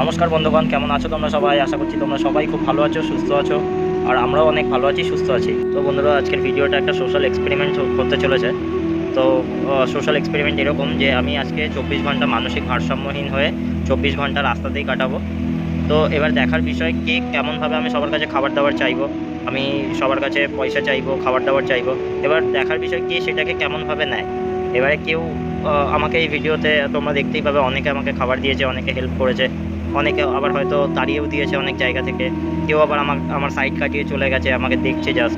নমস্কার বন্ধুগণ, কেমন আছো তোমরা সবাই? আশা করছি তোমরা সবাই খুব ভালো আছো, সুস্থ আছো, আর আমরাও অনেক ভালো আছি, সুস্থ আছি। তো বন্ধুরা, আজকের ভিডিওটা একটা সোশ্যাল এক্সপেরিমেন্ট করতে চলেছে। তো সোশ্যাল এক্সপেরিমেন্ট এরকম যে আমি আজকে 24 ঘন্টা মানসিক ভারসাম্যহীন হয়ে 24 ঘন্টা রাস্তাতেই কাটাবো। তো এবার দেখার বিষয় কে কেমনভাবে, আমি সবার কাছে খাবার দাবার চাইবো, আমি সবার কাছে পয়সা চাইবো, খাবার দাবার চাইবো। এবার দেখার বিষয় কে সেটাকে কেমনভাবে নেয়। এবারে কেউ আমাকে এই ভিডিওতে তোমরা দেখতেই পাবে, অনেকে আমাকে খাবার দিয়েছে, অনেকে হেল্প করেছে, অনেকে আবার হয়তো তাড়িয়েও দিয়েছে অনেক জায়গা থেকে, কেউ আবার আমার সাইড কাটিয়ে চলে গেছে, আমাকে দেখছে জাস্ট।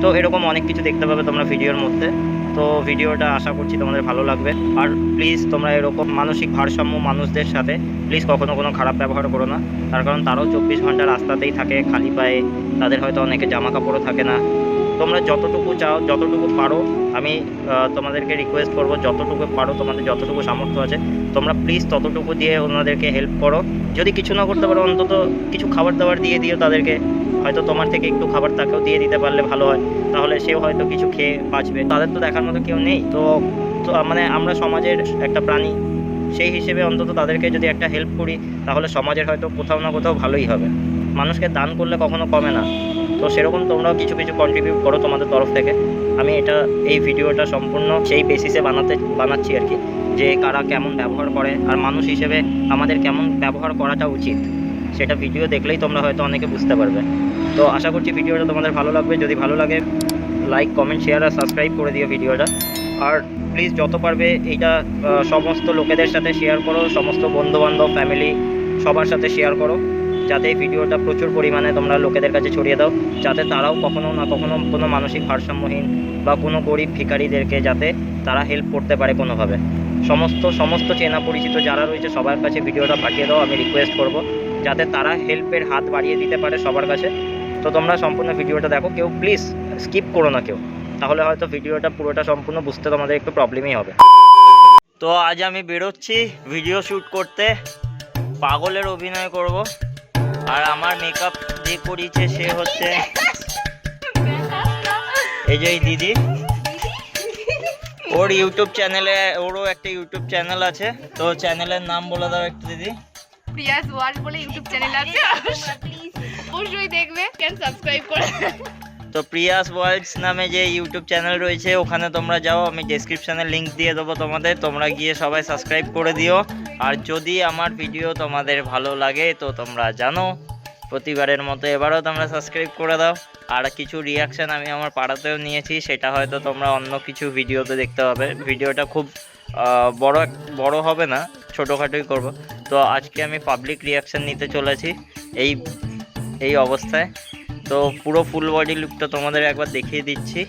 তো এরকম অনেক কিছু দেখতে পাবে তোমরা ভিডিওর মধ্যে। তো ভিডিওটা আশা করছি তোমাদের ভালো লাগবে। আর প্লিজ তোমরা এরকম মানসিক ভারসাম্য মানুষদের সাথে প্লিজ কখনো কোনো খারাপ ব্যবহার করো না। তার কারণ তারাও 24 ঘন্টা রাস্তাতেই থাকে খালি পায়ে, তাদের হয়তো অনেকে জামা কাপড়ও থাকে না। তোমরা যতটুকু চাও, যতটুকু পারো, আমি তোমাদেরকে রিকোয়েস্ট করবো, যতটুকু পারো, তোমাদের যতটুকু সামর্থ্য আছে, তোমরা প্লিজ ততটুকু দিয়ে ওনাদেরকে হেল্প করো। যদি কিছু না করতে পারো, অন্তত কিছু খাবার দাবার দিয়ে দিও তাদেরকে। হয়তো তোমার থেকে একটু খাবার তাকেও দিয়ে দিতে পারলে ভালো হয়, তাহলে সেও হয়তো কিছু খেয়ে বাঁচবে। তাদের তো দেখার মতো কেউ নেই, তো মানে আমরা সমাজের একটা প্রাণী, সেই হিসেবে অন্তত তাদেরকে যদি একটা হেল্প করি, তাহলে সমাজের হয়তো কোথাও না কোথাও ভালোই হবে। মানুষকে দান করলে কখনো কমে না। তো সেরকম তোমরাও কিছু কিছু কন্ট্রিবিউট করো তোমাদের তরফ থেকে। আমি এই ভিডিওটা সম্পূর্ণ সেই বেসিসে বানাচ্ছি আর কি, যে কারা কেমন ব্যবহার করে, আর মানুষ হিসেবে আমাদের কেমন ব্যবহার করাটা উচিত, সেটা ভিডিও দেখলেই তোমরা হয়তো অনেকে বুঝতে পারবে। তো আশা করছি ভিডিওটা তোমাদের ভালো লাগবে। যদি ভালো লাগে, লাইক, কমেন্ট, শেয়ার আর সাবস্ক্রাইব করে দিও ভিডিওটা। আর প্লিজ যত পারবে এইটা সমস্ত লোকেদের সাথে শেয়ার করো, সমস্ত বন্ধুবান্ধব, ফ্যামিলি, সবার সাথে শেয়ার করো, যাতে এই ভিডিওটা প্রচুর পরিমাণে তোমরা লোকেদের কাছে ছড়িয়ে দাও, যাতে তারাও কখনো না কখনো কোনো মানসিক ভারসাম্যহীন বা কোনো গরিব ভিখারিদেরকে যাতে তারা হেল্প করতে পারে কোনোভাবে। সমস্ত চেনা পরিচিত যারা রয়েছে সবার কাছে ভিডিওটা পাঠিয়ে দাও, আমি রিকোয়েস্ট করব, যাতে তারা হেল্পের হাত বাড়িয়ে দিতে পারে সবার কাছে। তো তোমরা সম্পূর্ণ ভিডিওটা দেখো, কেউ প্লিজ স্কিপ করো না কেউ, তাহলে হয়তো ভিডিওটা পুরোটা সম্পূর্ণ বুঝতে তোমাদের একটু প্রবলেমই হবে। তো আজ আমি বেরোচ্ছি ভিডিও শ্যুট করতে, পাগলের অভিনয় করব। আর আমার মেকআপ যে করিয়েছে সে হচ্ছে এই যে এই দিদি। ওর ইউটিউব চ্যানেলে, ওরও একটা ইউটিউব চ্যানেল আছে। তো চ্যানেলের নাম বলে দাও একটু দিদি। প্রিয়াস ওয়ার্ল্ড বলে ইউটিউব চ্যানেল আছে, অবশ্যই দেখবে, ক্যান সাবস্ক্রাইব করে। তো প্রিয়াস ওয়ার্ল্ডস নামে যে ইউটিউব চ্যানেল রয়েছে, ওখানে তোমরা যাও, আমি ডেসক্রিপশানে লিঙ্ক দিয়ে দেবো তোমাদের, তোমরা গিয়ে সবাই সাবস্ক্রাইব করে দিও। আর যদি আমার ভিডিও তোমাদের ভালো লাগে, তো তোমরা জানো প্রতিবারের মতো এবারও তোমরা সাবস্ক্রাইব করে দাও। আর কিছু রিয়াকশান আমি আমার পাড়াতেও নিয়েছি, সেটা হয়তো তোমরা অন্য কিছু ভিডিওতে দেখতে পাবে। ভিডিওটা খুব বড় হবে না, ছোটোখাটোই করব। তো আজকে আমি পাবলিক রিয়াকশান নিতে চলেছি এই অবস্থায়। তো পুরো ফুল বডি লুকটা তোমাদের একবার দেখিয়ে দিচ্ছি,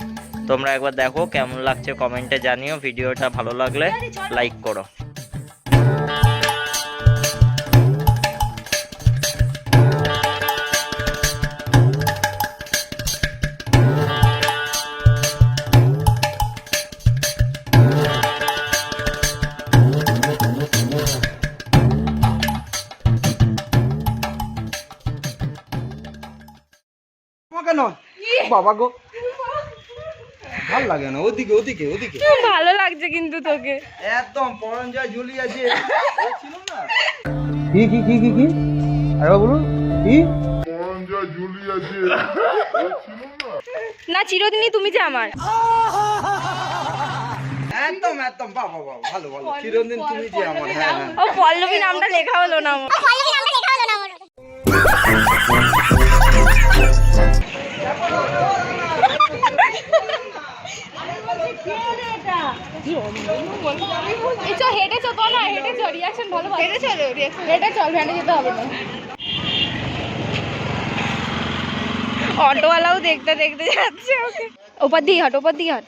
তোমরা একবার দেখো কেমন লাগছে, কমেন্টে জানিও। ভিডিওটা ভালো লাগলে লাইক করো। কেন বাবা গো, ভাল লাগে না? ওদিকে ওদিকে ওদিকে ভালো লাগছে কিন্তু তোকে একদম পরন যা ঝুলি আছে ছিল না। কি কি কি কি কি আরে বলুন, কি পরন যা ঝুলি আছে ছিল না। না, চিরদিনই তুমি যে আমার। একদম একদম বাবা বাবা, ভালো ভালো, চিরদিন তুমি যে আমার। হ্যাঁ হ্যাঁ, ও পল্লবী নামটা লেখা হলো না আমার। হেঁটে চল না, হেঁটে চল, রিয়াকশন ভালো, হেঁটে চল, হেঁটে চল, ভ্যানে যেতে হবে না। অটোওয়ালাও দেখতে দেখতে যাচ্ছে ওকে। ওপার দিয়ে হাট, ওপার দিয়ে হাট।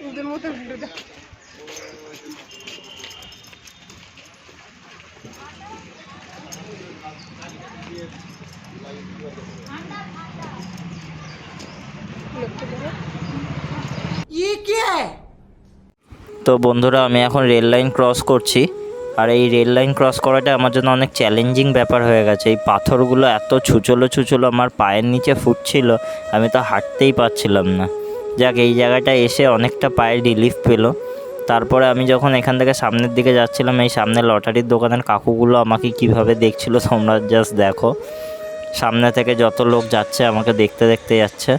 ওদের মতো তো বন্ধুরা, আমি এখন রেল লাইন ক্রস করছি, আর এই রেল লাইন ক্রস করাটা আমার জন্য অনেক চ্যালেঞ্জিং ব্যাপার হয়ে গেছে। এই পাথরগুলো এত ছুচলো আমার পায়ের নিচে ফুটছিল, আমি তো হাঁটতেই পারছিলাম না। যাক, এই জায়গাটা এসে অনেকটা পায়ের রিলিফ পেলো। তারপরে আমি যখন এখান থেকে সামনের দিকে যাচ্ছিলাম, এই সামনে লটারির দোকানের কাকুগুলো আমাকে কিভাবে দেখছিল তোমরা জাস্ট দেখো। সামনে থেকে যত লোক যাচ্ছে আমাকে দেখতে দেখতে যাচ্ছে।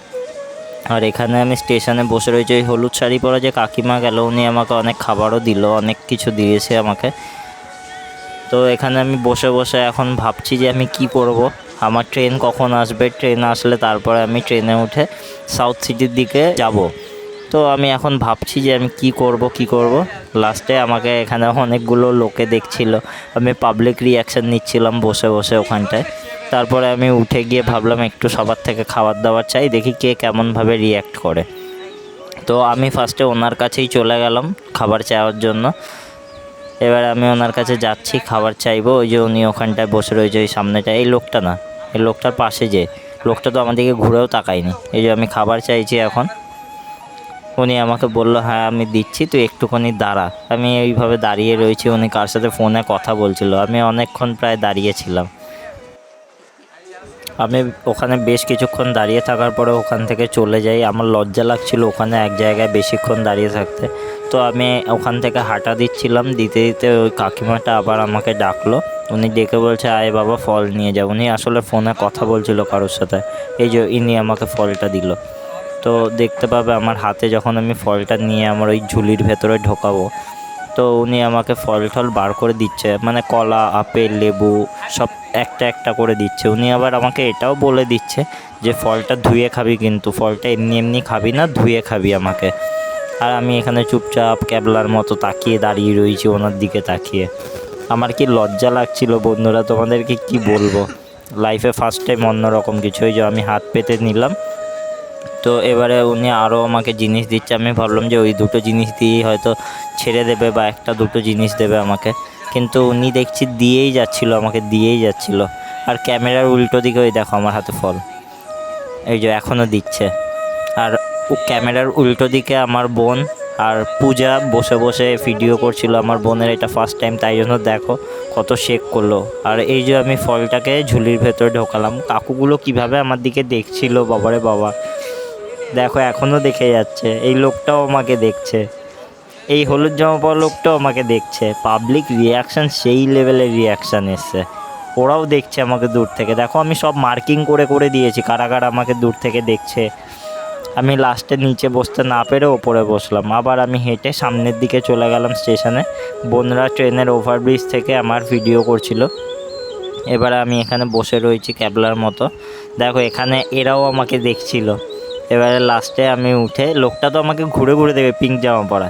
আর এখানে আমি স্টেশনে বসে রয়েছি। ওই হলুদ শাড়ি পরা যে কাকিমা গেল, উনি আমাকে অনেক খাবারও দিল, অনেক কিছু দিয়েছে আমাকে। তো এখানে আমি বসে বসে এখন ভাবছি যে আমি কি করব, আমার ট্রেন কখন আসবে, ট্রেন আসলে তারপরে আমি ট্রেনে উঠে সাউথ সিটির দিকে যাব। তো আমি এখন ভাবছি যে আমি কি করব। লাস্টে আমাকে এখানে অনেকগুলো লোকে দেখছিল, আমি পাবলিক রিয়াকশান নিচ্ছিলাম বসে বসে ওখানটায়। তারপরে আমি উঠে গিয়ে ভাবলাম একটু সবার থেকে খাবার দাবার চাই, দেখি কে কেমনভাবে রিয়্যাক্ট করে। তো আমি ফার্স্টে ওনার কাছেই চলে গেলাম খাবার চাওয়ার জন্য। এবার আমি ওনার কাছে যাচ্ছি, খাবার চাইবো। ওই যে উনি ওখানটায় বসে রয়েছে ওই সামনেটা, এই লোকটা না, এই লোকটার পাশে যে লোকটা তো আমার দিকে ঘুরেও তাকায়নি। এই যে আমি খাবার চাইছি এখন, উনি আমাকে বলল হ্যাঁ আমি দিচ্ছি, তুই একটুখানি দাঁড়া। আমি এইভাবে দাঁড়িয়ে রয়েছি, উনি কার সাথে ফোনে কথা বলছিল। আমি অনেকক্ষণ প্রায় দাঁড়িয়েছিলাম। আমি ওখানে বেশ কিছুক্ষণ দাঁড়িয়ে থাকার পরে ওখান থেকে চলে যাই। আমার লজ্জা লাগছিল ওখানে এক জায়গায় বেশিক্ষণ দাঁড়িয়ে থাকতে। তো আমি ওখান থেকে হাঁটা দিচ্ছিলাম, দিতে দিতে ওই কাকিমাটা আবার আমাকে ডাকলো। উনি ডেকে বলছে আয় বাবা ফল নিয়ে যাও। উনি আসলে ফোনে কথা বলছিল কারোর সাথে, এই যে ইনি আমাকে ফলটা দিল। তো দেখতে পাবে আমার হাতে যখন আমি ফলটা নিয়ে আমার ওই ঝুলির ভেতরে ঢোকাবো, তো উনি আমাকে ফল টল বার করে দিচ্ছে, মানে কলা, আপেল, লেবু সব একটা একটা করে দিচ্ছে। উনি আবার আমাকে এটাও বলে দিচ্ছে যে ফলটা ধুয়ে খাবি, কিন্তু ফলটা এমনি এমনি খাবি না, ধুয়ে খাবি আমাকে। আর আমি এখানে চুপচাপ ক্যাবলার মতো তাকিয়ে দাঁড়িয়ে রয়েছি ওনার দিকে তাকিয়ে। আমার কি লজ্জা লাগছিল বন্ধুরা, তোমাদেরকে কি বলবো। লাইফে ফার্স্ট টাইম অন্যরকম কিছু। ওই যে আমি হাত পেতে নিলাম। তো এবারে উনি আরও আমাকে জিনিস দিচ্ছে। আমি ভাবলাম যে ওই দুটো জিনিস দিয়েই হয়তো ছেড়ে দেবে বা একটা দুটো জিনিস দেবে আমাকে, কিন্তু উনি দেখছি দিয়েই যাচ্ছিলো, আমাকে দিয়েই যাচ্ছিলো। আর ক্যামেরার উল্টো দিকে ওই দেখো আমার হাতে ফল, এই যে এখনও দিচ্ছে। আর ক্যামেরার উল্টো দিকে আমার বোন আর পূজা বসে বসে ভিডিও করছিল। আমার বোনের এটা ফার্স্ট টাইম, তাই জন্য দেখো কত শেক করলো। আর এই যে আমি ফলটাকে ঝুলির ভেতরে ঢোকালাম, কাকুগুলো কিভাবে আমার দিকে দেখছিল, বাবারে বাবা দেখো এখনও দেখে যাচ্ছে। এই লোকটাও আমাকে দেখছে, এই হলুদ জামা পরা লোকটাও আমাকে দেখছে। পাবলিক রিয়াকশান সেই লেভেলের রিয়াকশান এসছে, ওরাও দেখছে আমাকে দূর থেকে। দেখো আমি সব মার্কিং করে করে দিয়েছি কারা কারা আমাকে দূর থেকে দেখছে। আমি লাস্টে নিচে বসতে না পেরে ওপরে বসলাম। আবার আমি হেঁটে সামনের দিকে চলে গেলাম স্টেশনে। বোনরা ট্রেনের ওভারব্রিজ থেকে আমার ভিডিও করছিল। এবারে আমি এখানে বসে রয়েছি ক্যাবলার মতো। দেখো এখানে এরাও আমাকে দেখছিল। এবারে লাস্টে আমি উঠে, লোকটা তো আমাকে ঘুরে ঘুরে দেবে পিঙ্ক জামা পরা।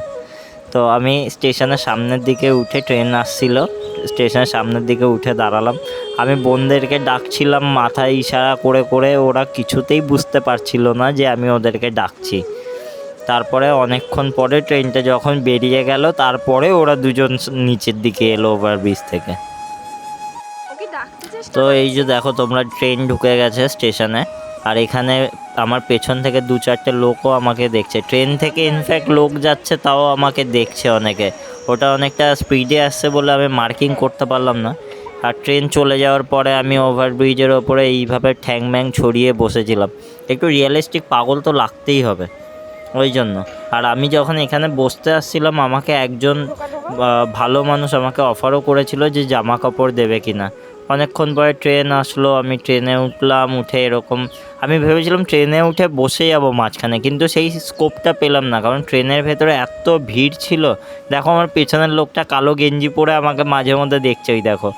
তো আমি স্টেশনের সামনের দিকে উঠে, ট্রেন আসছিল, স্টেশনের সামনের দিকে উঠে দাঁড়ালাম। আমি বোনদেরকে ডাকছিলাম মাথায় ইশারা করে করে, ওরা কিছুতেই বুঝতে পারছিল না যে আমি ওদেরকে ডাকছি। তারপরে অনেকক্ষণ পরে ট্রেনটা যখন বেরিয়ে গেল, তারপরে ওরা দুজন নিচের দিকে এলো ওভারব্রিজ থেকে। তো এই যে দেখো তোমরা, ট্রেন ঢুকে গেছে স্টেশনে। আর এখানে আমার পেছন থেকে দু চারটে লোকও আমাকে দেখছে। ট্রেন থেকে ইনফ্যাক্ট লোক যাচ্ছে, তাও আমাকে দেখছে অনেকে। ওটা অনেকটা স্পিডে আসছে বলে আমি মার্কিং করতে পারলাম না। আর ট্রেন চলে যাওয়ার পরে আমি ওভারব্রিজের ওপরে এইভাবে ঠ্যাং ম্যাং ছড়িয়ে বসেছিলাম। একটু রিয়েলিস্টিক পাগল তো লাগতেই হবে ওই জন্য। আর আমি যখন এখানে বসতে আসছিলাম, আমাকে একজন ভালো মানুষ আমাকে অফারও করেছিল যে জামা কাপড় দেবে কিনা। অনেকক্ষণ পরে ট্রেন আসলো, আমি ট্রেনে উঠলাম। উঠে এরকম আমি ভেবেছিলাম ট্রেনে উঠে বসে যাবো মাঝখানে, কিন্তু সেই স্কোপটা পেলাম না, কারণ ট্রেনের ভেতরে এত ভিড় ছিল। দেখো আমার পেছনের লোকটা কালো গেঞ্জি পরে আমাকে মাঝে মধ্যে দেখছে, ওই দেখো।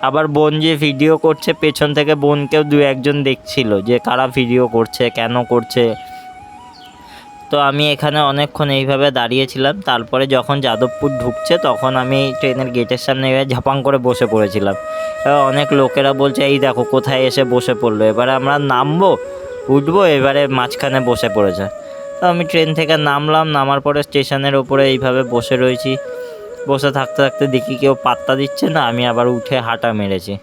আবার বোন যে ভিডিও করছে, পেছন থেকে বোনকেও দু একজন দেখছিল যে কারা ভিডিও করছে, কেন করছে। তো আমি এখানে অনেকক্ষণ এইভাবে দাঁড়িয়েছিলাম। তারপরে যখন যাদবপুর ঢুকছে, তখন আমি ট্রেনের গেটের সামনে ঝাপাং করে বসে পড়েছিলাম। অনেক লোকেরা বলছে এই দেখো কোথায় এসে বসে পড়লো, এবারে আমরা নামবো, উঠবো, এবারে মাঝখানে বসে পড়েছে। তো আমি ট্রেন থেকে নামলাম, নামার পরে স্টেশনের ওপরে এইভাবে বসে রয়েছি। বসে থাকতে থাকতে দেখি কেউ পাত্তা দিচ্ছে না, আমি আবার উঠে হাঁটা মেরেছি।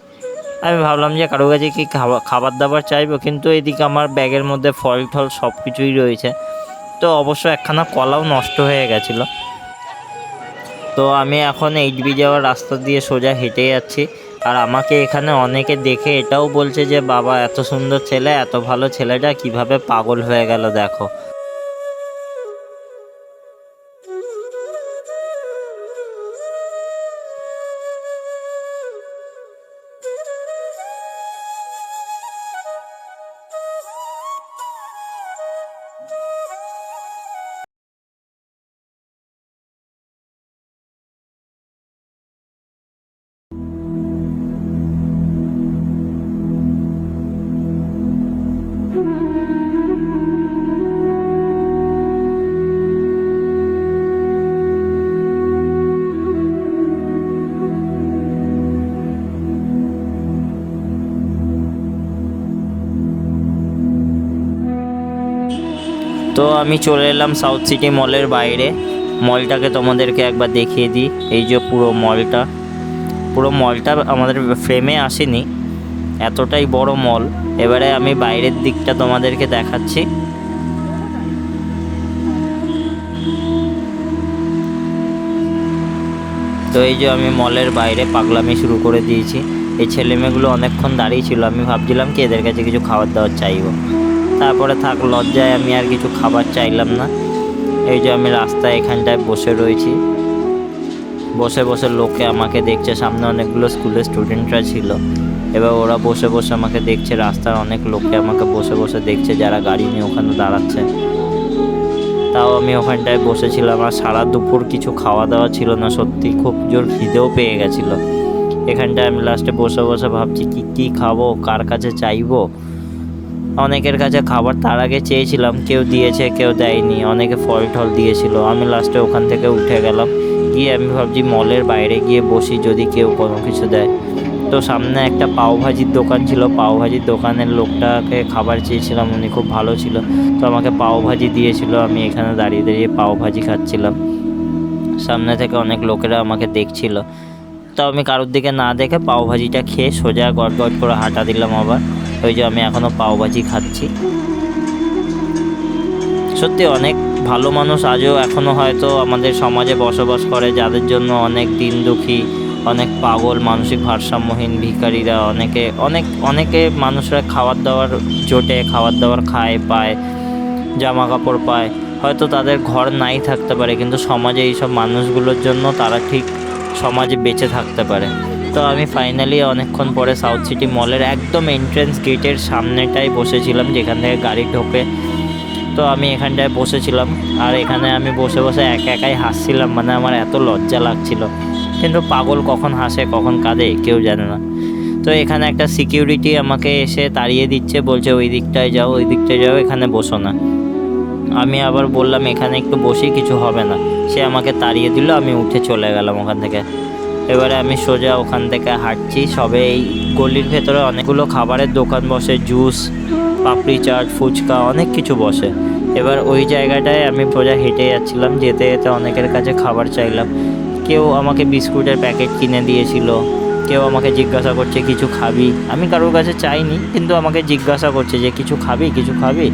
আমি ভাবলাম যে কারো কাছে কি খাবার দাবার চাইবো, কিন্তু এদিকে আমার ব্যাগের মধ্যে ফল টল সব কিছুই রয়েছে। তো অবশ্য একখানা কলাও নষ্ট হয়ে গেছিলো। তো আমি এখন এইচবি যাওয়ার রাস্তা দিয়ে সোজা হেঁটে যাচ্ছি। আর আমাকে এখানে অনেকে দেখে এটাও বলছে যে বাবা এত সুন্দর ছেলে, এত ভালো ছেলেটা কিভাবে পাগল হয়ে গেল দেখো। তো আমি চলে এলাম সাউথ সিটি মলের বাইরে। মলটাকে তোমাদেরকে একবার দেখিয়ে দিই। এই যে পুরো মলটা আমাদের ফ্রেমে আসেনি, এতটাই বড় মল। এবারে আমি বাইরের দিকটা তোমাদেরকে দেখাচ্ছি। তো এই যে আমি মলের বাইরে পাগলামি শুরু করে দিয়েছি। এই ছেলেমেয়েগুলো অনেকক্ষণ দাঁড়িয়ে ছিল, আমি ভাবছিলাম কি এদের কাছে কিছু খাবার দাবার চাইবো, তারপরে থাক লজ্জায় আমি আর কিছু খাবার চাইলাম না। এই যে আমি রাস্তায় এখানটায় বসে রয়েছি, বসে বসে লোকে আমাকে দেখছে। সামনে অনেকগুলো স্কুলের স্টুডেন্টরা ছিল, এবার ওরা বসে বসে আমাকে দেখছে। রাস্তার অনেক লোকে আমাকে বসে বসে দেখছে যারা গাড়ি নিয়ে ওখানে দাঁড়াচ্ছে। তাও আমি ওখানটায় বসেছিলাম, আর সারা দুপুর কিছু খাওয়া দাওয়া ছিল না, সত্যি খুব জোর খিদেও পেয়ে গেছিলো। এখানটায় আমি লাস্টে বসে বসে ভাবছি কি খাবো, কার কাছে চাইবো। অনেকের কাছে খাবার তার আগে চেয়েছিলাম, কেউ দিয়েছে কেউ দেয়নি, অনেকে ফল টল দিয়েছিল। আমি লাস্টে ওখান থেকে উঠে গেলাম, গিয়ে আমি ভাবছি মলের বাইরে গিয়ে বসি, যদি কেউ কোনো কিছু দেয়। তো সামনে একটা পাওভাজির দোকান ছিল, পাওভাজির দোকানের লোকটাকে খাবার চেয়েছিলাম, উনি খুব ভালো ছিল, তো আমাকে পাওভাজি দিয়েছিল। আমি এখানে দাঁড়িয়ে দাঁড়িয়ে পাওভাজি খাচ্ছিলাম, সামনে থেকে অনেক লোকেরা আমাকে দেখছিল। তো আমি কারোর দিকে না দেখে পাওভাজিটা খেয়ে সোজা গট গট করে হাঁটা দিলাম আবার। ওই যে আমি এখনও পাওভাজি খাচ্ছি। সত্যি অনেক ভালো মানুষ আজও এখনও হয়তো আমাদের সমাজে বসবাস করে, যাদের জন্য অনেক দিন দুঃখী, অনেক পাগল, মানসিক ভারসাম্যহীন ভিখারিরা, অনেকে মানুষরা খাবার দাবার জোটে, খাবার দাবার খায়, পায়, জামা কাপড় পায়। হয়তো তাদের ঘর নাই থাকতে পারে, কিন্তু সমাজে এইসব মানুষগুলোর জন্য তারা ঠিক সমাজে বেঁচে থাকতে পারে। তো আমি ফাইনালি অনেকক্ষণ পরে সাউথ সিটি মলের একদম এন্ট্রেন্স গেটের সামনেটাই বসেছিলাম, যেখান থেকে গাড়ি ঢোকে। তো আমি এখানটায় বসেছিলাম, আর এখানে আমি বসে বসে একাই হাসছিলাম, মানে আমার এত লজ্জা লাগছিল। কিন্তু পাগল কখন হাসে কখন কাঁদে কেউ জানে না। তো এখানে একটা সিকিউরিটি আমাকে এসে তাড়িয়ে দিচ্ছে, বলছে ওই দিকটায় যাও, এখানে বসো না। আমি আবার বললাম এখানে একটু বসি, কিছু হবে না। সে আমাকে তাড়িয়ে দিল, আমি উঠে চলে গেলাম ওখান থেকে। এবারে আমি সোজা ওখান থেকে হাঁটছি। সবে এই গলির ভেতরে অনেকগুলো খাবারের দোকান বসে, জুস, পাপড়ি চাট, ফুচকা, অনেক কিছু বসে। এবার ওই জায়গাটায় আমি সোজা হেঁটে যাচ্ছিলাম, যেতে যেতে অনেকের কাছে খাবার চাইলাম। কেউ আমাকে বিস্কুটের প্যাকেট কিনে দিয়েছিল, কেউ আমাকে জিজ্ঞাসা করছে কিছু খাবি। আমি কারোর কাছে চাইনি, কিন্তু আমাকে জিজ্ঞাসা করছে যে কিছু খাবি।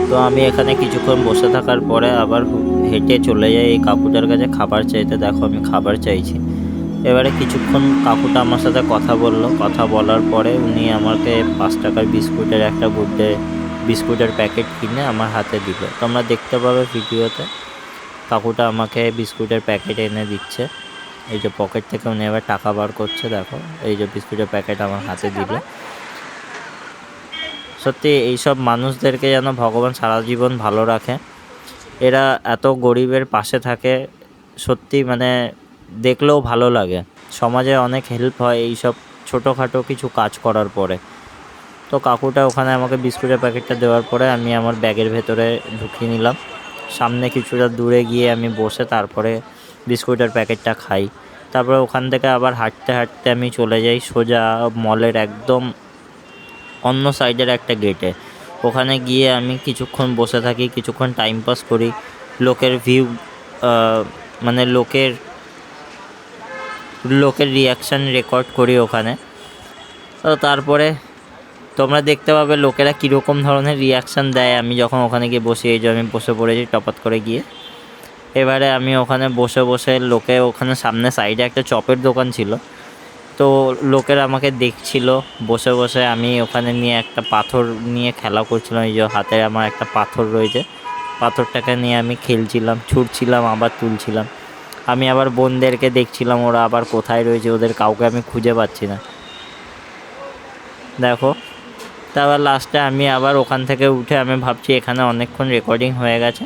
তো আমি এখানে কিছুক্ষণ বসে থাকার পরে আবার হেঁটে চলে যাই এই কাকুটার কাছে খাবার চাইতে। দেখো আমি খাবার চাইছি। এবারে কিছুক্ষণ কাকুটা আমার সাথে কথা বলার পরে উনি আমাকে 5 টাকার বিস্কুটের একটা বিস্কুটের প্যাকেট কিনে আমার হাতে দিল। তোমরা দেখতে পাবে ভিডিওতে, কাকুটা আমাকে বিস্কুটের প্যাকেট এনে দিচ্ছে। এই যে পকেট থেকে উনি এবার টাকা বার করছে, দেখো এই যে বিস্কুটের প্যাকেট আমার হাতে দিল। সত্যি এইসব মানুষদেরকে যেন ভগবান সারা জীবন ভালো রাখে। এরা এত গরিবের পাশে থাকে, সত্যি মানে দেখলেও ভালো লাগে। সমাজে অনেক হেল্প হয় এইসব ছোটোখাটো কিছু কাজ করার পরে। তো কাকুটা ওখানে আমাকে বিস্কুটের প্যাকেটটা দেওয়ার পরে আমি আমার ব্যাগের ভেতরে ঢুকিয়ে নিলাম। সামনে কিছুটা দূরে গিয়ে আমি বসে তারপরে বিস্কুটের প্যাকেটটা খাই। তারপরে ওখান থেকে আবার হাঁটতে হাঁটতে আমি চলে যাই সোজা মলের একদম অন্য সাইডের একটা গেটে। ওখানে গিয়ে আমি কিছুক্ষণ বসে থাকি, কিছুক্ষণ টাইম পাস করি, লোকের ভিউ মানে লোকের রিয়াকশান রেকর্ড করি ওখানে। তো তারপরে তোমরা দেখতে পাবে লোকেরা কীরকম ধরনের রিয়াকশান দেয় আমি যখন ওখানে গিয়ে বসি। এই যে আমি বসে পড়েছি টপাত করে গিয়ে। এবারে আমি ওখানে বসে ওখানে সামনে সাইডে একটা চপের দোকান ছিল, তো লোকেরা আমাকে দেখছিল বসে বসে। আমি ওখানে নিয়ে একটা পাথর নিয়ে খেলা করছিলাম। এই যে হাতে আমার একটা পাথর রয়েছে, পাথরটাকে নিয়ে আমি খেলছিলাম, ছুটছিলাম, আবার তুলছিলাম। আমি আবার বোনদেরকে দেখছিলাম ওরা আবার কোথায় রয়েছে, ওদের কাউকে আমি খুঁজে পাচ্ছি না। দেখো তারপর লাস্টে আমি আবার ওখান থেকে উঠে আমি ভাবছি এখানে অনেকক্ষণ রেকর্ডিং হয়ে গেছে,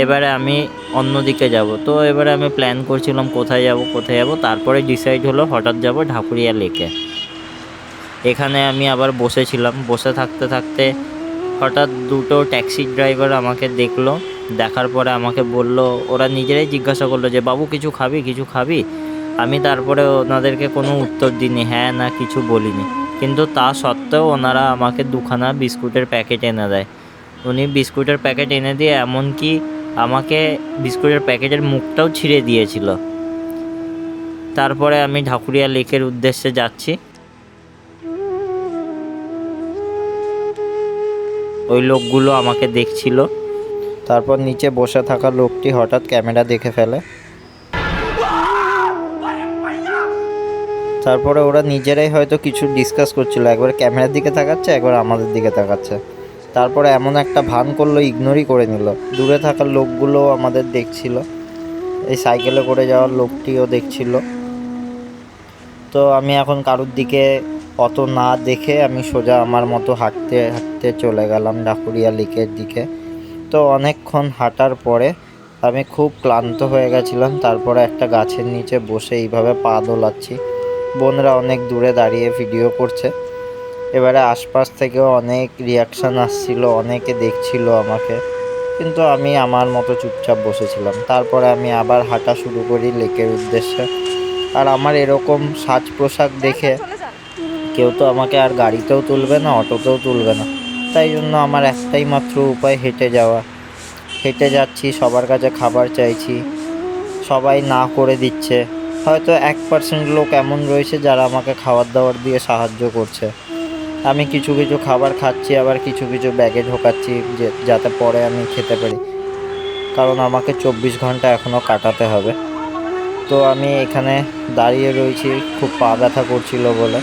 এবারে আমি অন্যদিকে যাব। তো এবারে আমি প্ল্যান করছিলাম কোথায় যাব। তারপরে ডিসাইড হলো হঠাৎ যাব ঢাকুরিয়া লেকে। এখানে আমি আবার বসেছিলাম, বসে থাকতে হঠাৎ দুটো ট্যাক্সি ড্রাইভার আমাকে দেখলো। দেখার পরে আমাকে বলল, ওরা নিজেরাই জিজ্ঞাসা করলো যে বাবু কিছু খাবি। আমি তারপরে ওনাদেরকে কোনো উত্তর দিইনি, হ্যাঁ না কিছু বলিনি, কিন্তু তা সত্ত্বেও ওনারা আমাকে দুখানা বিস্কুটের প্যাকেট এনে দেয়। উনি বিস্কুটের প্যাকেট এনে দিয়ে এমনকি আমাকে বিস্কুটের প্যাকেটের মুখটাও ছিঁড়ে দিয়েছিল। তারপরে আমি ঢাকুরিয়া লেকের উদ্দেশ্যে যাচ্ছি। ওই লোকগুলো আমাকে দেখছিল। তারপর নিচে বসে থাকা লোকটি হঠাৎ ক্যামেরা দেখে ফেলে। তারপরে ওরা নিজেরাই হয়তো কিছু ডিসকাস করছিল, একবার ক্যামেরার দিকে তাকাচ্ছে, একবার আমাদের দিকে তাকাচ্ছে। তারপরে এমন একটা ভান করলো, ইগনোরই করে নিল। দূরে থাকা লোকগুলো আমাদের দেখছিল, এই সাইকেলে করে যাওয়ার লোকটিও দেখছিল। তো আমি এখন কারোর দিকে অত না দেখে আমি সোজা আমার মতো হাঁটতে হাঁটতে চলে গেলাম ঢাকুরিয়া লেকের দিকে। তো অনেকক্ষণ হাঁটার পরে আমি খুব ক্লান্ত হয়ে গেছিলাম। তারপরে একটা গাছের নিচে বসে এইভাবে পা দোলাচ্ছি। বোনরা অনেক দূরে দাঁড়িয়ে ভিডিও করছে। এবারে আশপাশ থেকেও অনেক রিয়াকশান আসছিল, অনেকে দেখছিল আমাকে, কিন্তু আমি আমার মতো চুপচাপ বসেছিলাম। তারপরে আমি আবার হাঁটা শুরু করি লেকের উদ্দেশ্যে। আর আমার এরকম সাজ পোশাক দেখে কেউ তো আমাকে আর গাড়িতেও তুলবে না, অটোতেও তুলবে না। তাই জন্য আমার একটাই মাত্র উপায় হেঁটে যাওয়া। হেঁটে যাচ্ছি, সবার কাছে খাবার চাইছি, সবাই না করে দিচ্ছে। হয়তো 1% লোক এমন রয়েছে যারা আমাকে খাবার দাবার দিয়ে সাহায্য করছে। আমি কিছু কিছু খাবার খাচ্ছি, আবার কিছু কিছু ব্যাগে ঢোকাচ্ছি যাতে পরে আমি খেতে পারি, কারণ আমাকে 24 ঘন্টা এখনও কাটাতে হবে। তো আমি এখানে দাঁড়িয়ে রয়েছি, খুব পা ব্যথা করছিল বলে।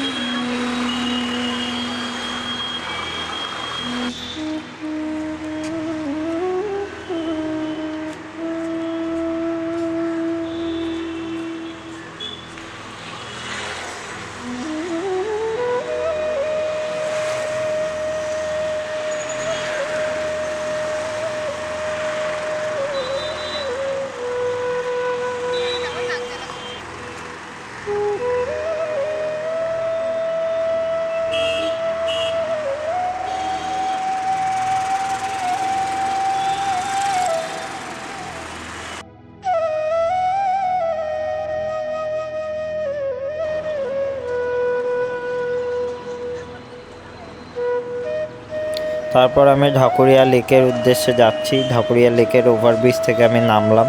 তারপর আমি ঢাকুরিয়া লেকের উদ্দেশ্যে যাচ্ছি। ঢাকুরিয়া লেকের ওভারব্রিজ থেকে আমি নামলাম।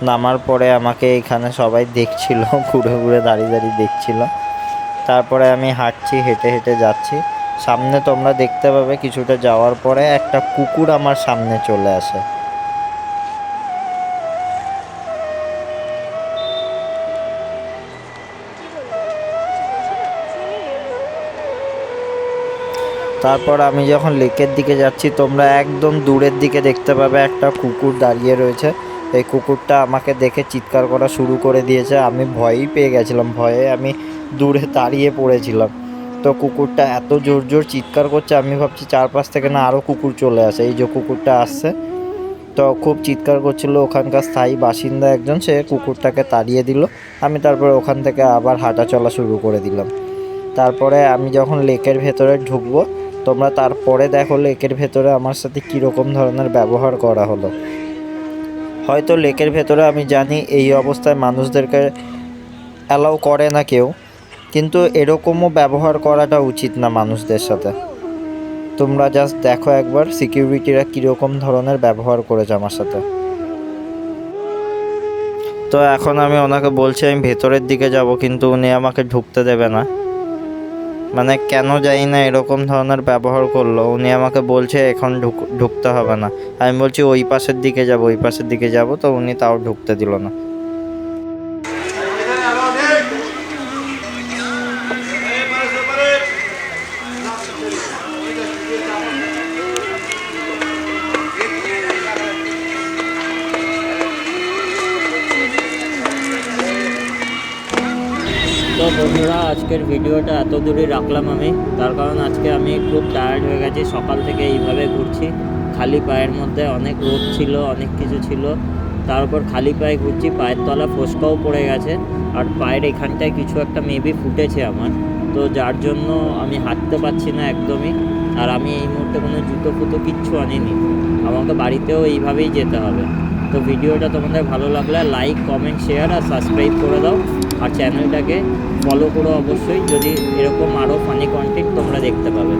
নামার পরে আমাকে এখানে সবাই দেখছিল, ঘুরে ঘুরে দাঁড়িয়ে দাঁড়িয়ে দেখছিল। তারপরে আমি হাঁটছি, হেঁটে হেঁটে যাচ্ছি। সামনে তোমরা দেখতে পাবে কিছুটা যাওয়ার পরে একটা কুকুর আমার সামনে চলে আসে। তারপর আমি যখন লেকের দিকে যাচ্ছি, তোমরা একদম দূরের দিকে দেখতে পাবে একটা কুকুর দাঁড়িয়ে রয়েছে। এই কুকুরটা আমাকে দেখে চিৎকার করা শুরু করে দিয়েছে। আমি ভয়ই পেয়ে গেছিলাম, ভয়ে আমি দূরে দাঁড়িয়ে পড়েছিলাম। তো কুকুরটা এত জোর জোর চিৎকার করছে, আমি ভাবছি চারপাশ থেকে না আরও কুকুর চলে আসে। এই যে কুকুরটা আসছে, তো খুব চিৎকার করছিল। ওখানকার স্থায়ী বাসিন্দা একজন, সে কুকুরটাকে তাড়িয়ে দিল। আমি তারপরে ওখান থেকে আবার হাঁটা চলা শুরু করে দিলাম। তারপরে আমি যখন লেকের ভেতরে ঢুকবো, তোমরা তারপরে দেখো লেকের ভেতরে আমার সাথে কীরকম ধরনের ব্যবহার করা হলো। হয়তো লেকের ভেতরে আমি জানি এই অবস্থায় মানুষদেরকে অ্যালাউ করে না কেউ, কিন্তু এরকমও ব্যবহার করাটা উচিত না মানুষদের সাথে। তোমরা জাস্ট দেখো একবার সিকিউরিটিরা কীরকম ধরনের ব্যবহার করেছে আমার সাথে। তো এখন আমি ওনাকে বলছি আমি ভেতরের দিকে যাব, কিন্তু উনি আমাকে ঢুকতে দেবে না। মানে কেন জানি না এরকম ধরনের ব্যবহার করলো। উনি আমাকে বলছে এখন ঢুকতে হবে না। আমি বলছি ওই পাশের দিকে যাব, ওই পাশের দিকে যাব, তো উনি তাও ঢুকতে দিল না। তো বন্ধুরা, আজকের ভিডিওটা এত দূরই রাখলাম আমি, তার কারণ আজকে আমি খুব টায়ার্ড হয়ে গেছি। সকাল থেকে এইভাবে ঘুরছি, খালি পায়ের মধ্যে অনেক রোদ ছিল, অনেক কিছু ছিল, তার উপর খালি পায়ে ঘুরছি, পায়ের তলা ফোসকাও পড়ে গেছে, আর পায়ের এখানটায় কিছু একটা মেবি ফুটেছে আমার। তো যার জন্য আমি হাঁটতে পারছি না একদমই। আর আমি এই মুহূর্তে কোনো জুতো ফুতো কিচ্ছু আনিনি, আমাকে বাড়িতেও এইভাবেই যেতে হবে। তো ভিডিওটা তোমাদের ভালো লাগলে লাইক, কমেন্ট, শেয়ার আর সাবস্ক্রাইব করে দাও। আর চ্যানেলটাকে ফলো করো অবশ্যই, যদি এরকম আরও ফানি কন্টেন্ট তোমরা দেখতে পাবে।